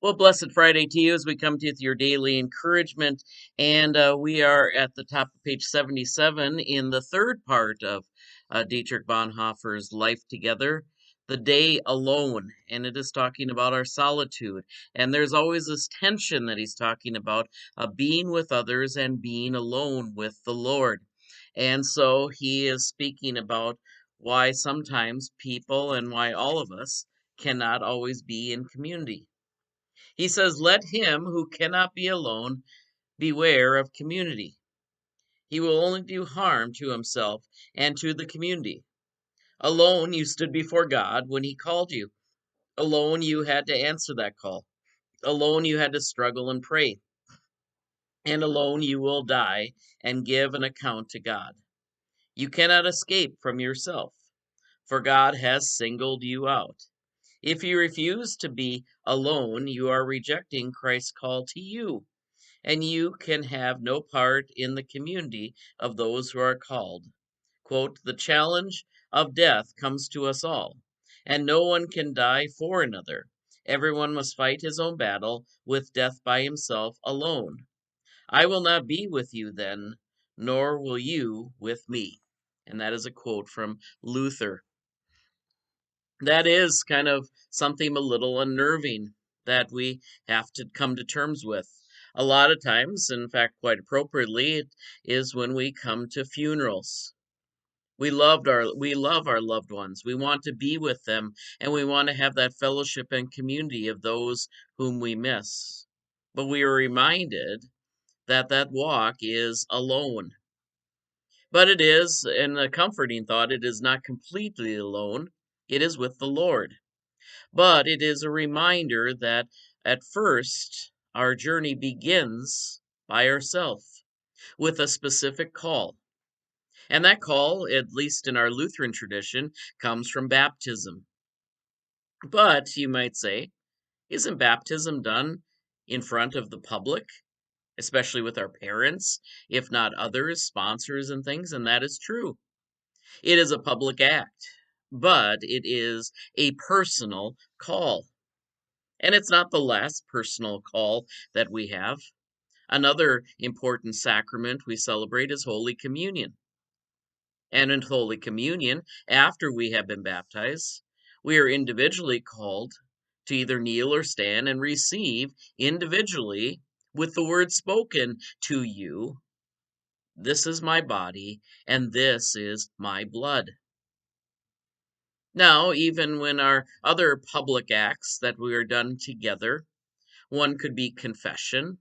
Well, blessed Friday to you as we come to you with your daily encouragement. And we are at the top of page 77 in the third part of Dietrich Bonhoeffer's Life Together, The Day Alone. And it is talking about our solitude. And there's always this tension that he's talking about being with others and being alone with the Lord. And so he is speaking about why sometimes people and why all of us cannot always be in community. He says, "Let him who cannot be alone beware of community. He will only do harm to himself and to the community. Alone you stood before God when he called you. Alone you had to answer that call. Alone you had to struggle and pray. And alone you will die and give an account to God. You cannot escape from yourself, for God has singled you out. If you refuse to be alone, you are rejecting Christ's call to you, and you can have no part in the community of those who are called. Quote, the challenge of death comes to us all, and no one can die for another. Everyone must fight his own battle with death by himself alone. I will not be with you then, nor will you with me. And that is a quote from Luther. That is kind of something a little unnerving that we have to come to terms with. A lot of times, in fact, quite appropriately, it is when we come to funerals. We love our loved ones. We want to be with them, and we want to have that fellowship and community of those whom we miss. But we are reminded that that walk is alone. But it is, and a comforting thought, it is not completely alone. It is with the Lord. But it is a reminder that at first our journey begins by ourselves with a specific call. And that call, at least in our Lutheran tradition, comes from baptism. But you might say, isn't baptism done in front of the public, especially with our parents, if not others, sponsors and things? And that is true. It is a public act, but it is a personal call. And it's not the last personal call that we have. Another important sacrament we celebrate is Holy Communion. And in Holy Communion, after we have been baptized, we are individually called to either kneel or stand and receive individually with the word spoken to you, this is my body and this is my blood. Now, even when our other public acts that we are done together, one could be confession,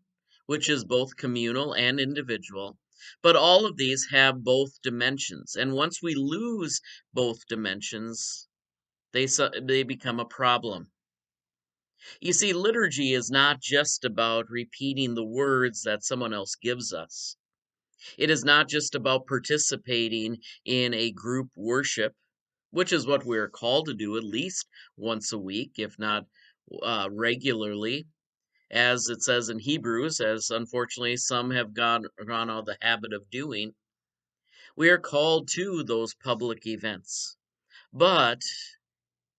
which is both communal and individual. But all of these have both dimensions. And once we lose both dimensions, they become a problem. You see, liturgy is not just about repeating the words that someone else gives us. It is not just about participating in a group worship, which is what we're called to do at least once a week, if not regularly, as it says in Hebrews, as unfortunately some have gone out of the habit of doing. We are called to those public events, but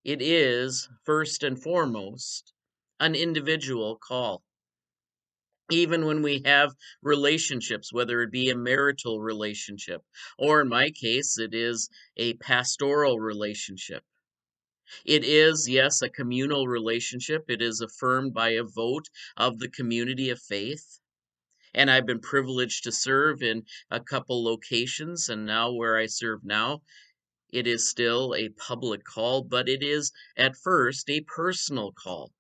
it is first and foremost an individual call. Even when we have relationships, whether it be a marital relationship, or in my case, it is a pastoral relationship. It is, yes, a communal relationship. It is affirmed by a vote of the community of faith. And I've been privileged to serve in a couple locations, and now where I serve now, it is still a public call, but it is at first a personal call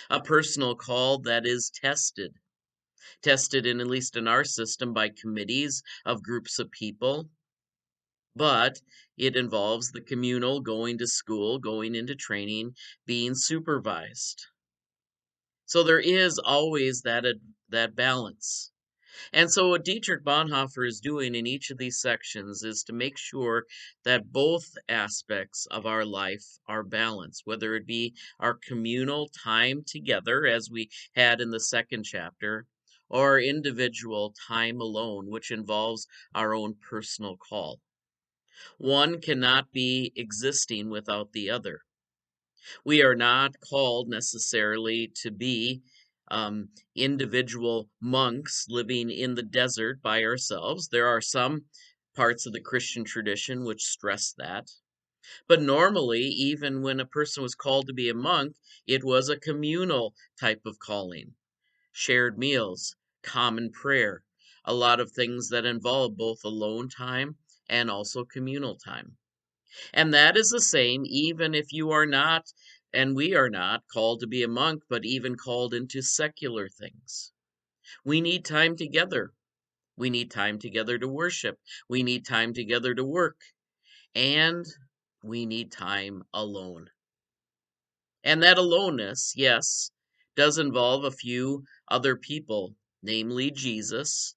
that is tested in at least in our system by committees of groups of people, but it involves the communal going to school, going into training, being supervised. So there is always that balance. And so what Dietrich Bonhoeffer is doing in each of these sections is to make sure that both aspects of our life are balanced, whether it be our communal time together, as we had in the second chapter, or our individual time alone, which involves our own personal call. One cannot be existing without the other. We are not called necessarily to be individual monks living in the desert by ourselves. There are some parts of the Christian tradition which stress that. But normally, even when a person was called to be a monk, it was a communal type of calling. Shared meals, common prayer, a lot of things that involve both alone time and also communal time. And that is the same even if you are not, and we are not, called to be a monk, but even called into secular things. We need time together. We need time together to worship. We need time together to work. And we need time alone. And that aloneness, yes, does involve a few other people, namely Jesus,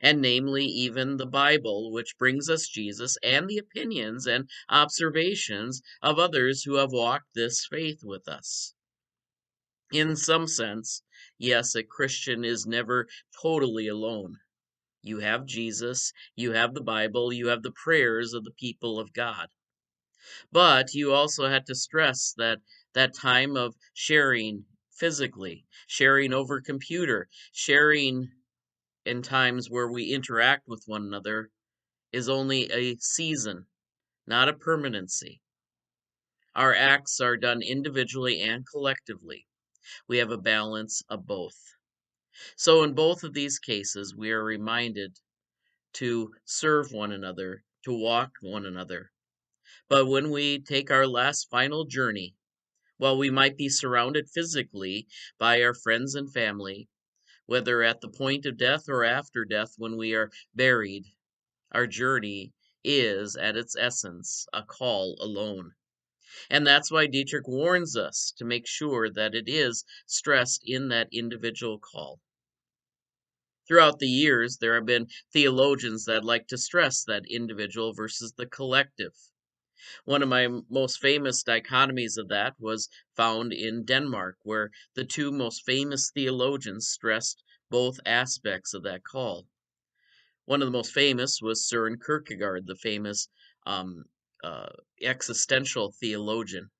and namely even the Bible, which brings us Jesus and the opinions and observations of others who have walked this faith with us. In some sense, yes, a Christian is never totally alone. You have Jesus, you have the Bible, you have the prayers of the people of God. But you also had to stress that that time of sharing physically, sharing over computer, sharing in times where we interact with one another is only a season, not a permanency. Our acts are done individually and collectively. We have a balance of both. So, in both of these cases, we are reminded to serve one another, to walk one another. But when we take our last final journey, while we might be surrounded physically by our friends and family, whether at the point of death or after death when we are buried, our journey is, at its essence, a call alone. And that's why Dietrich warns us to make sure that it is stressed in that individual call. Throughout the years, there have been theologians that like to stress that individual versus the collective. One of my most famous dichotomies of that was found in Denmark, where the two most famous theologians stressed both aspects of that call. One of the most famous was Søren Kierkegaard, the famous um, uh, existential theologian.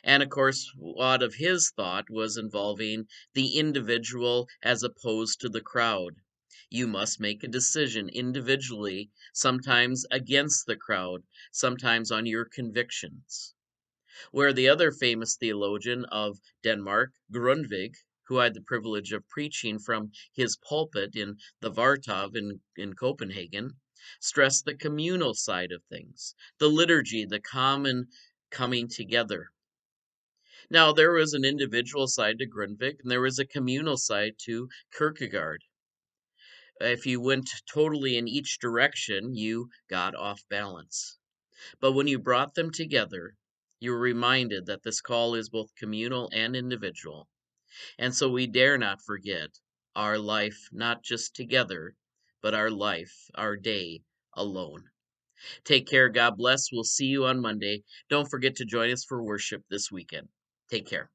And of course, a lot of his thought was involving the individual as opposed to the crowd. You must make a decision individually, sometimes against the crowd, sometimes on your convictions. Where the other famous theologian of Denmark, Grundtvig, who I had the privilege of preaching from his pulpit in the Vartov in Copenhagen, stressed the communal side of things, the liturgy, the common coming together. Now, there was an individual side to Grundtvig, and there was a communal side to Kierkegaard. If you went totally in each direction, you got off balance. But when you brought them together, you were reminded that this call is both communal and individual. And so we dare not forget our life, not just together, but our life, our day alone. Take care. God bless. We'll see you on Monday. Don't forget to join us for worship this weekend. Take care.